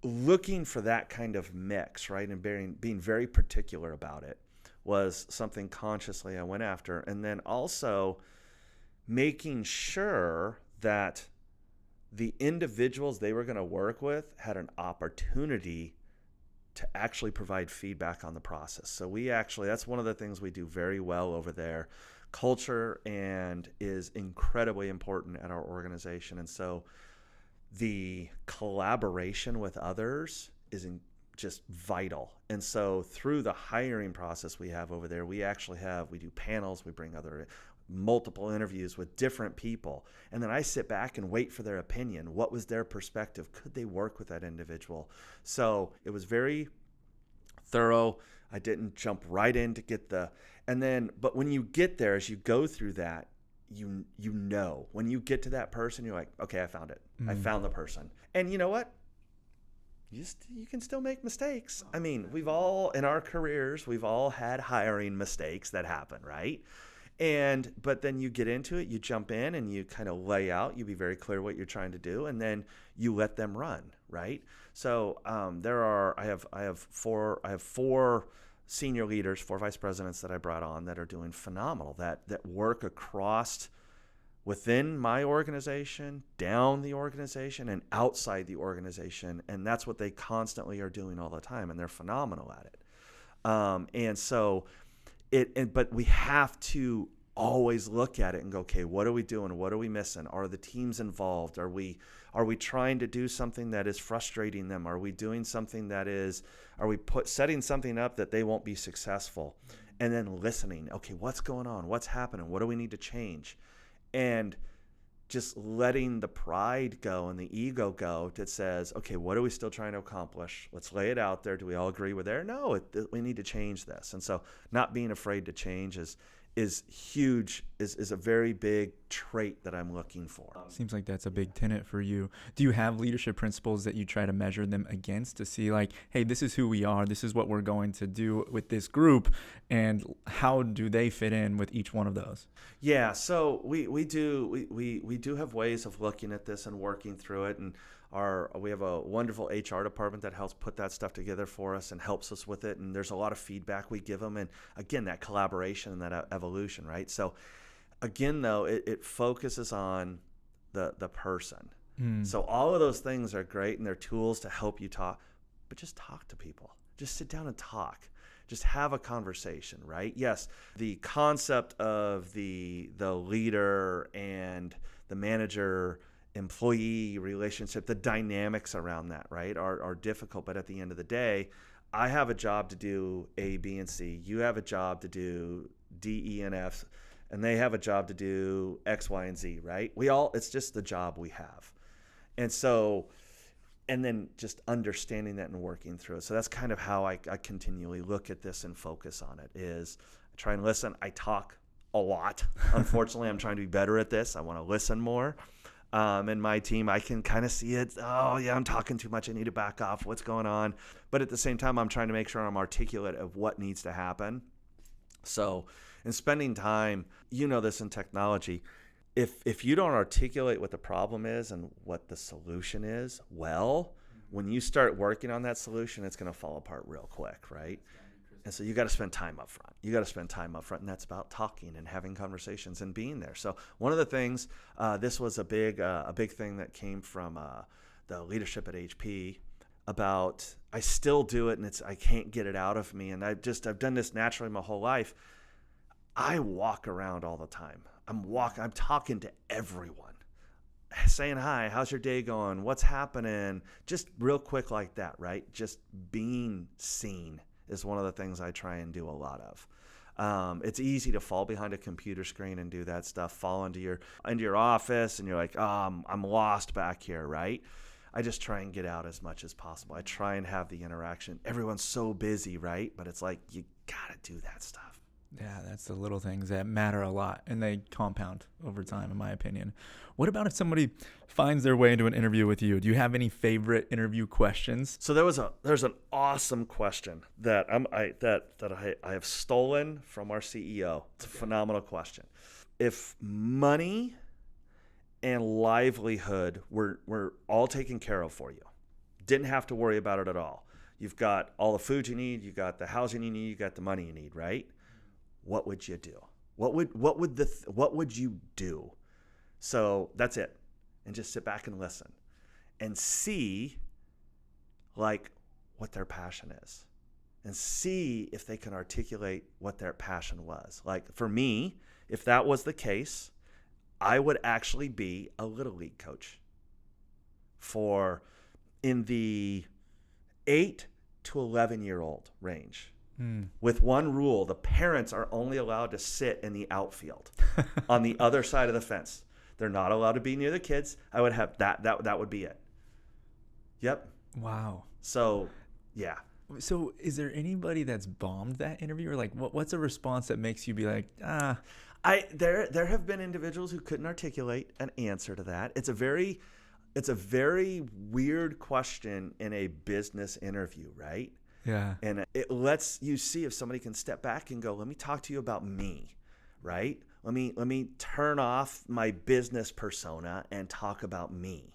looking for that kind of mix, right, and being very particular about it was something consciously I went after. And then also making sure that the individuals they were going to work with had an opportunity to actually provide feedback on the process. So that's one of the things we do very well over there. Culture is incredibly important at our organization. And so the collaboration with others is just vital. And so through the hiring process we have over there, we do panels, we bring multiple interviews with different people. And then I sit back and wait for their opinion. What was their perspective? Could they work with that individual? So it was very thorough. I didn't jump right in to get but when you get there, as you go through that, when you get to that person, you're like, okay, I found it. I found the person. And you know what? You can still make mistakes. I mean, in our careers, we've all had hiring mistakes that happen, right? But then you get into it, you jump in and you kind of lay out, you be very clear what you're trying to do, and then you let them run, right? So I have four senior leaders, 4 vice presidents that I brought on that are doing phenomenal, that work across within my organization, down the organization, and outside the organization. And that's what they constantly are doing all the time, and they're phenomenal at it. But we have to always look at it and go, okay, what are we doing? What are we missing? Are the teams involved? Are we trying to do something that is frustrating them? Are we doing something setting something up that they won't be successful? And then listening, okay, what's going on? What's happening? What do we need to change? And just letting the pride go and the ego go that says, okay, what are we still trying to accomplish? Let's lay it out there. Do we all agree we're there? No, we need to change this. And so not being afraid to change is huge, is a very big trait that I'm looking for. Seems like that's a big tenet for you. Do you have leadership principles that you try to measure them against to see like, hey, this is who we are, this is what we're going to do with this group, and how do they fit in with each one of those? Yeah, so we do have ways of looking at this and working through it, and we have a wonderful HR department that helps put that stuff together for us and helps us with it. And there's a lot of feedback we give them. And again, that collaboration and that evolution, right? So again, though, it focuses on the person. So all of those things are great and they're tools to help you talk, but just talk to people. Just sit down and talk. Just have a conversation, right? Yes, the concept of the leader and the manager employee relationship, the dynamics around that, right, are difficult. But at the end of the day, I have a job to do A, B, and C. You have a job to do D, E, and F, and they have a job to do X, Y, and Z, right? It's just the job we have. And so, and then just understanding that and working through it. So that's kind of how I continually look at this and focus on it, is I try and listen. I talk a lot. Unfortunately, I'm trying to be better at this. I want to listen more. And my team, I can kind of see it. Oh, yeah, I'm talking too much. I need to back off. What's going on? But at the same time, I'm trying to make sure I'm articulate of what needs to happen. So in spending time, this in technology, if you don't articulate what the problem is and what the solution is, well, when you start working on that solution, it's going to fall apart real quick, right? And so you got to spend time up front. And that's about talking and having conversations and being there. So one of the things, this was a big thing that came from the leadership at HP about, I still do it and I can't get it out of me. And I've done this naturally my whole life. I walk around all the time. I'm talking to everyone, saying, hi, how's your day going? What's happening? Just real quick like that, right? Just being seen is one of the things I try and do a lot of. It's easy to fall behind a computer screen and do that stuff, fall into your office, and you're like, oh, I'm lost back here, right? I just try and get out as much as possible. I try and have the interaction. Everyone's so busy, right? But it's like, you got to do that stuff. Yeah, that's the little things that matter a lot, and they compound over time, in my opinion. What about if somebody finds their way into an interview with you? Do you have any favorite interview questions? So there's an awesome question that I have stolen from our CEO. It's a phenomenal question. If money and livelihood were all taken care of for you, didn't have to worry about it at all. You've got all the food you need, you got the housing you need, you got the money you need, right? What would you do? What would you do? So that's it. And just sit back and listen and see like what their passion is, and see if they can articulate what their passion was. Like for me, if that was the case, I would actually be a little league coach in the 8 to 11-year-old range. With one rule: the parents are only allowed to sit in the outfield on the other side of the fence. They're not allowed to be near the kids. I would have that would be it. Yep. Wow. So, yeah. So is there anybody that's bombed that interview, or like what's a response that makes you be like, There have been individuals who couldn't articulate an answer to that. It's a very weird question in a business interview, right? Yeah. And it lets you see if somebody can step back and go, let me talk to you about me, right? Let me turn off my business persona and talk about me.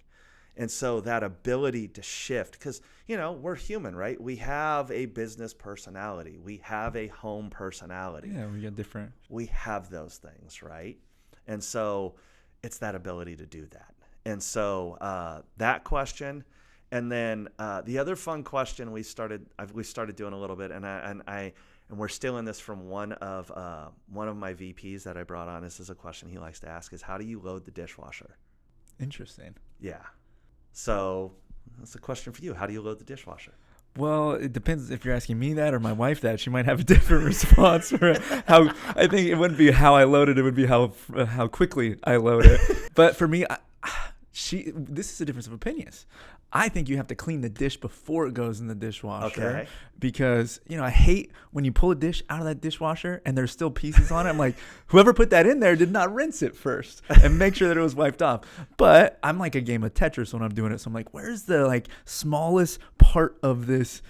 And so that ability to shift, because, we're human, right? We have a business personality. We have a home personality. Yeah, we get different. We have those things, right? And so it's that ability to do that. And so that question, and then the other fun question we started doing a little bit, and we're stealing this from one of my VPs that I brought on. This is a question he likes to ask: is how do you load the dishwasher? Interesting. Yeah. So that's a question for you. How do you load the dishwasher? Well, it depends if you're asking me that or my wife that. She might have a different response for how. I think it wouldn't be how I load it. It would be how quickly I load it. But for me, this is a difference of opinions. I think you have to clean the dish before it goes in the dishwasher. Okay. Because, I hate when you pull a dish out of that dishwasher and there's still pieces on it. I'm like, whoever put that in there did not rinse it first and make sure that it was wiped off. But I'm like a game of Tetris when I'm doing it. So I'm like, where's the smallest part of this,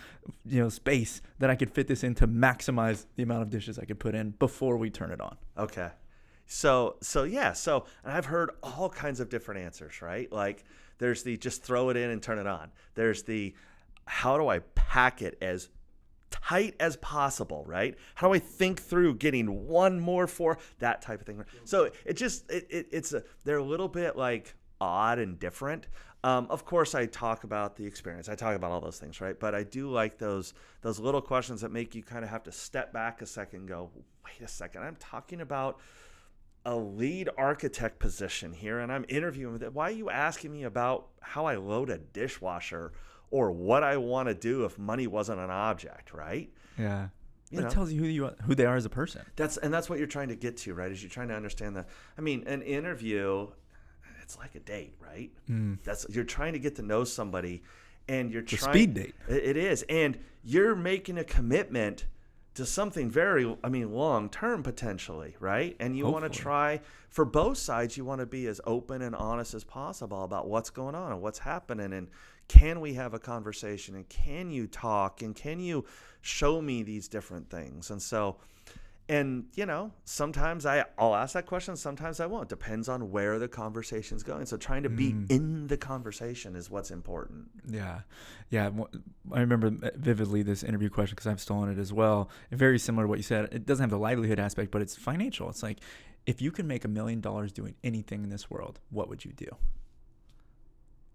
space that I could fit this in to maximize the amount of dishes I could put in before we turn it on? Okay. So and I've heard all kinds of different answers, right? Like there's the just throw it in and turn it on. There's the how do I pack it as tight as possible, right? How do I think through getting one more for that type of thing? So they're a little bit like odd and different. Of course, I talk about the experience. I talk about all those things, right? But I do like those little questions that make you kind of have to step back a second and go, wait a second, I'm talking about a lead architect position here, and I'm interviewing with it. Why are you asking me about how I load a dishwasher or what I want to do if money wasn't an object, right? Yeah. It tells you who they are as a person. That's what you're trying to get to, right? Is you're trying to understand that. I mean, an interview, it's like a date, right? You're trying to get to know somebody, and you're trying. Speed date. It is, and you're making a commitment to something very, long term potentially, right? And you want to try, for both sides, you want to be as open and honest as possible about what's going on and what's happening, and can we have a conversation, and can you talk, and can you show me these different things? And so, and sometimes I'll ask that question, sometimes I won't. Depends on where the conversation's going. So trying to be in the conversation is what's important. Yeah. I remember vividly this interview question because I've stolen it as well. Very similar to what you said. It doesn't have the livelihood aspect, but it's financial. It's like, if you could make $1 million doing anything in this world, what would you do?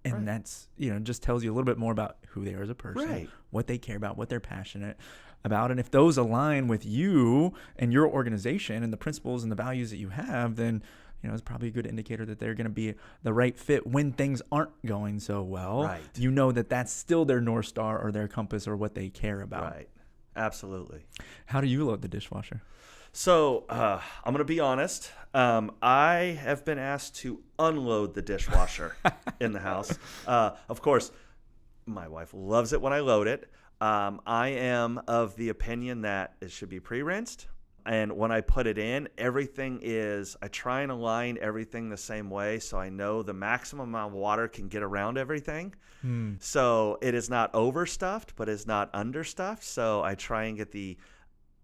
And that's, just tells you a little bit more about who they are as a person, what they care about, what they're passionate about. And if those align with you and your organization and the principles and the values that you have, then, it's probably a good indicator that they're going to be the right fit when things aren't going so well. Right. That's still their North Star or their compass or what they care about. Right. Absolutely. How do you load the dishwasher? So I'm going to be honest. I have been asked to unload the dishwasher in the house. Of course, my wife loves it when I load it. I am of the opinion that it should be pre-rinsed. And when I put it in, I try and align everything the same way so I know the maximum amount of water can get around everything. So it is not overstuffed, but it's not understuffed. So I try and get the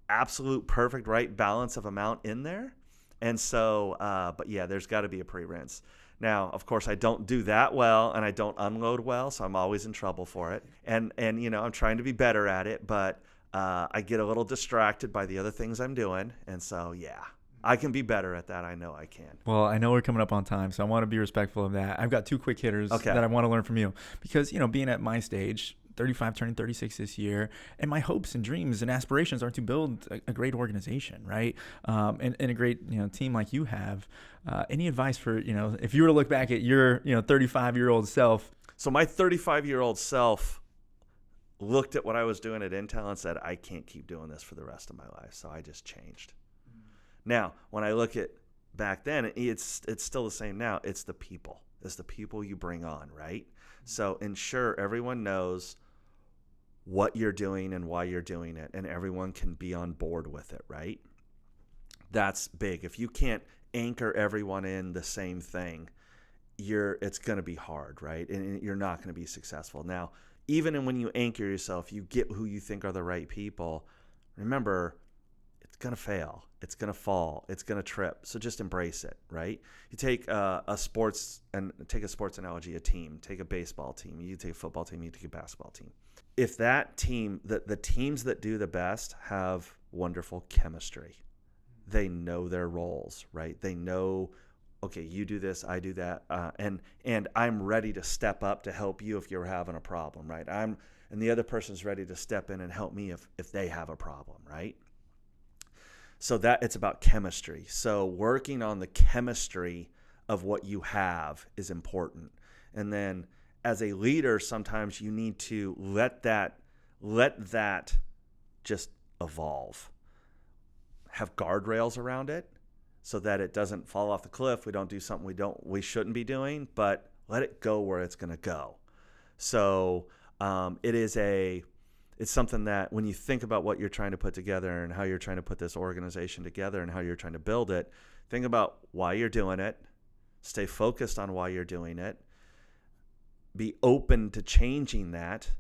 absolute perfect right balance of amount in there. And so, but yeah, there's got to be a pre-rinse. Now, of course, I don't do that well, and I don't unload well, so I'm always in trouble for it. And I'm trying to be better at it, but I get a little distracted by the other things I'm doing. And so, yeah, I can be better at that. I know I can. Well, I know we're coming up on time, so I want to be respectful of that. I've got 2 quick hitters that I want to learn from you because, being at my stage, 35, turning 36 this year, and my hopes and dreams and aspirations are to build a great organization, right? And a great team like you have. Any advice for if you were to look back at your 35-year-old self? So my 35-year-old self looked at what I was doing at Intel and said, I can't keep doing this for the rest of my life. So I just changed. Now, when I look at back then, it's still the same now. It's the people. It's the people you bring on, right? So ensure everyone knows what you're doing and why you're doing it, and everyone can be on board with it, right? That's big. If you can't anchor everyone in the same thing, it's going to be hard, right? And you're not going to be successful. Now, even when you anchor yourself, you get who you think are the right people. Remember, it's going to fail. It's going to fall. It's going to trip. So just embrace it, right? You take a sports analogy, a team. Take a baseball team. You take a football team. You take a basketball team. If that team, the teams that do the best have wonderful chemistry. They know their roles, right? They know, okay, you do this, I do that, and I'm ready to step up to help you if you're having a problem, right? And the other person's ready to step in and help me if they have a problem, right? So that it's about chemistry. So working on the chemistry of what you have is important. And then as a leader, sometimes you need to let that just evolve. Have guardrails around it so that it doesn't fall off the cliff. We don't do something we shouldn't be doing, but let it go where it's going to go. So it's something that when you think about what you're trying to put together and how you're trying to put this organization together and how you're trying to build it, think about why you're doing it. Stay focused on why you're doing it. Be open to changing that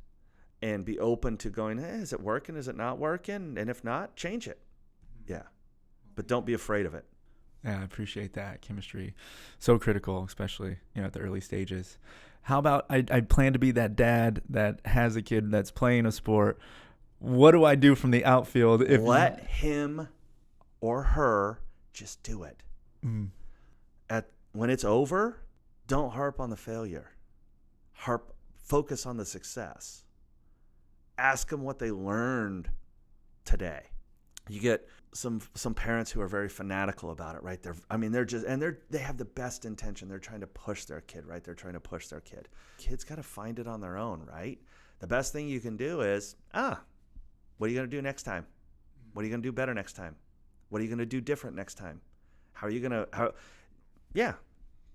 and be open to going, hey, is it working? Is it not working? And if not, change it. Yeah. But don't be afraid of it. Yeah, I appreciate that. Chemistry, so critical, especially, at the early stages. How about I plan to be that dad that has a kid that's playing a sport. What do I do from the outfield? Let him or her just do it. When it's over, don't harp on the failure. Focus on the success. Ask them what they learned today. You get some parents who are very fanatical about it, right? They have the best intention. They're trying to push their kid, right? They're trying to push their kid. Kids got to find it on their own, right? The best thing you can do is, what are you going to do next time? What are you going to do better next time? What are you going to do different next time?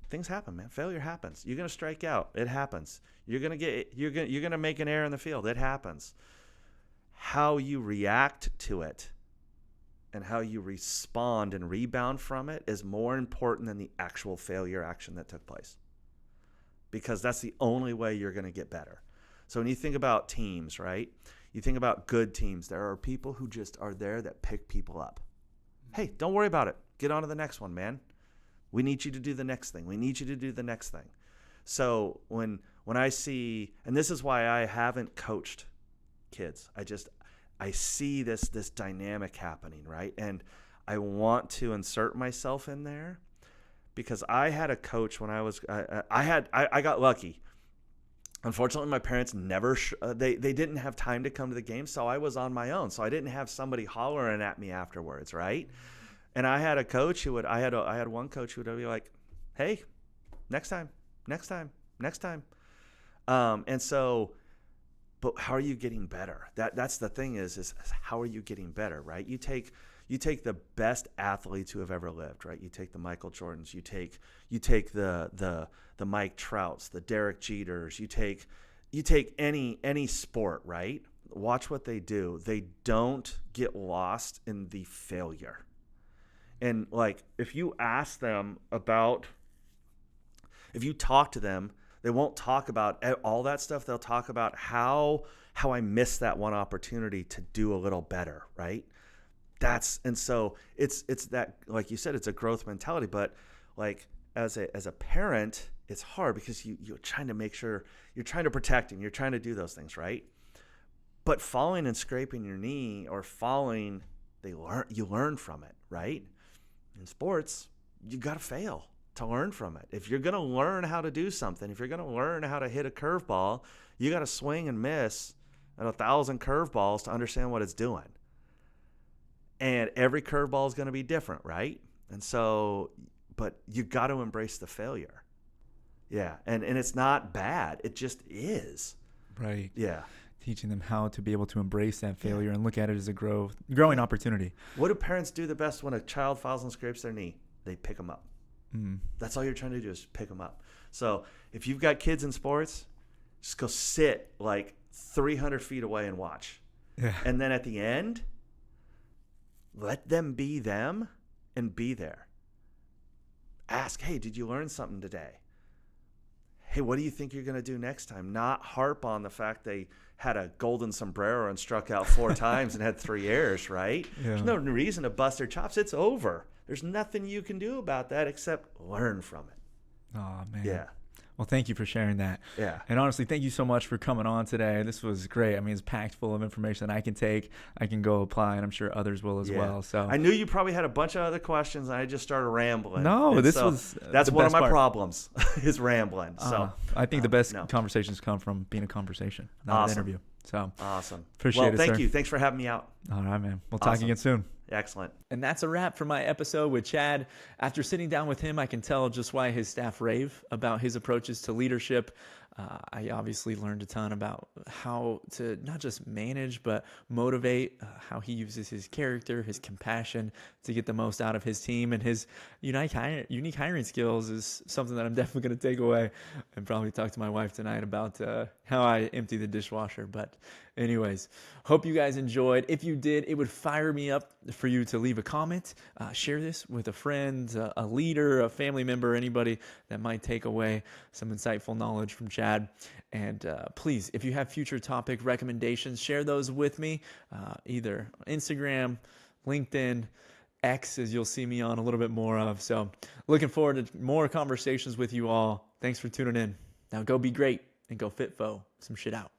Things happen, man. Failure happens. You're going to strike out. It happens. You're going to make an error in the field. It happens. How you react to it and how you respond and rebound from it is more important than the actual failure action that took place. Because that's the only way you're going to get better. So when you think about teams, right? You think about good teams. There are people who just are there that pick people up. Hey, don't worry about it. Get on to the next one, man. We need you to do the next thing. We need you to do the next thing. So when I see, and this is why I haven't coached kids. I see this dynamic happening, right? And I want to insert myself in there because I had a coach when I was, I got lucky. Unfortunately, my parents never, they didn't have time to come to the game, so I was on my own. So I didn't have somebody hollering at me afterwards, right? And I had a coach I had one coach who would be like, hey, next time. And so, but how are you getting better? That's the thing is how are you getting better, right? You take the best athletes who have ever lived, right? You take the Michael Jordans, you take the Mike Trouts, the Derek Jeters, you take any sport, right? Watch what they do. They don't get lost in the failure. And like if you talk to them, they won't talk about all that stuff. They'll talk about how I missed that one opportunity to do a little better, right? And so it's that, like you said, it's a growth mentality. But like as a parent, it's hard because you're trying to make sure you're trying to protect him. You're trying to do those things, right? But falling and scraping your knee or falling, you learn from it, right? In sports, you got to fail to learn from it. If you're going to learn how to do something, if you're going to learn how to hit a curveball, you got to swing and miss at 1,000 curveballs to understand what it's doing. And every curveball is going to be different, right? And so, but you got to embrace the failure. Yeah. And it's not bad. It just is. Right. Yeah. Teaching them how to be able to embrace that failure and look at it as a growing opportunity. What do parents do the best when a child falls and scrapes their knee? They pick them up. That's all you're trying to do is pick them up. So if you've got kids in sports, just go sit like 300 feet away and watch. Yeah. And then at the end, let them be them and be there. Ask, hey, did you learn something today? Hey, what do you think you're going to do next time? Not harp on the fact they had a golden sombrero and struck out 4 times and had 3 errors, right? Yeah. There's no reason to bust their chops. It's over. There's nothing you can do about that except learn from it. Oh, man. Yeah. Well, thank you for sharing that. Yeah. And honestly, thank you so much for coming on today. This was great. I mean, it's packed full of information that I can take, I can go apply, and I'm sure others will as well. So I knew you probably had a bunch of other questions, and I just started rambling. No, And this so was that's the one of best my part. problems is rambling. So I think the best no. conversations come from being a conversation, not Awesome. an interview. So Awesome. appreciate it, thank sir. you. Thanks for having me out. All right, man. We'll talk Awesome. again soon. Excellent. And that's a wrap for my episode with Chad. After sitting down with him, I can tell just why his staff rave about his approaches to leadership. I obviously learned a ton about how to not just manage, but motivate, how he uses his character, his compassion to get the most out of his team. And his unique hiring skills is something that I'm definitely going to take away and probably talk to my wife tonight about how I empty the dishwasher. But anyways, hope you guys enjoyed. If you did, it would fire me up for you to leave a comment, share this with a friend, a leader, a family member, anybody that might take away some insightful knowledge from Chad. And please, if you have future topic recommendations, share those with me, either Instagram, LinkedIn, X, as you'll see me on a little bit more of. So looking forward to more conversations with you all. Thanks for tuning in. Now go be great and go FITFO some shit out.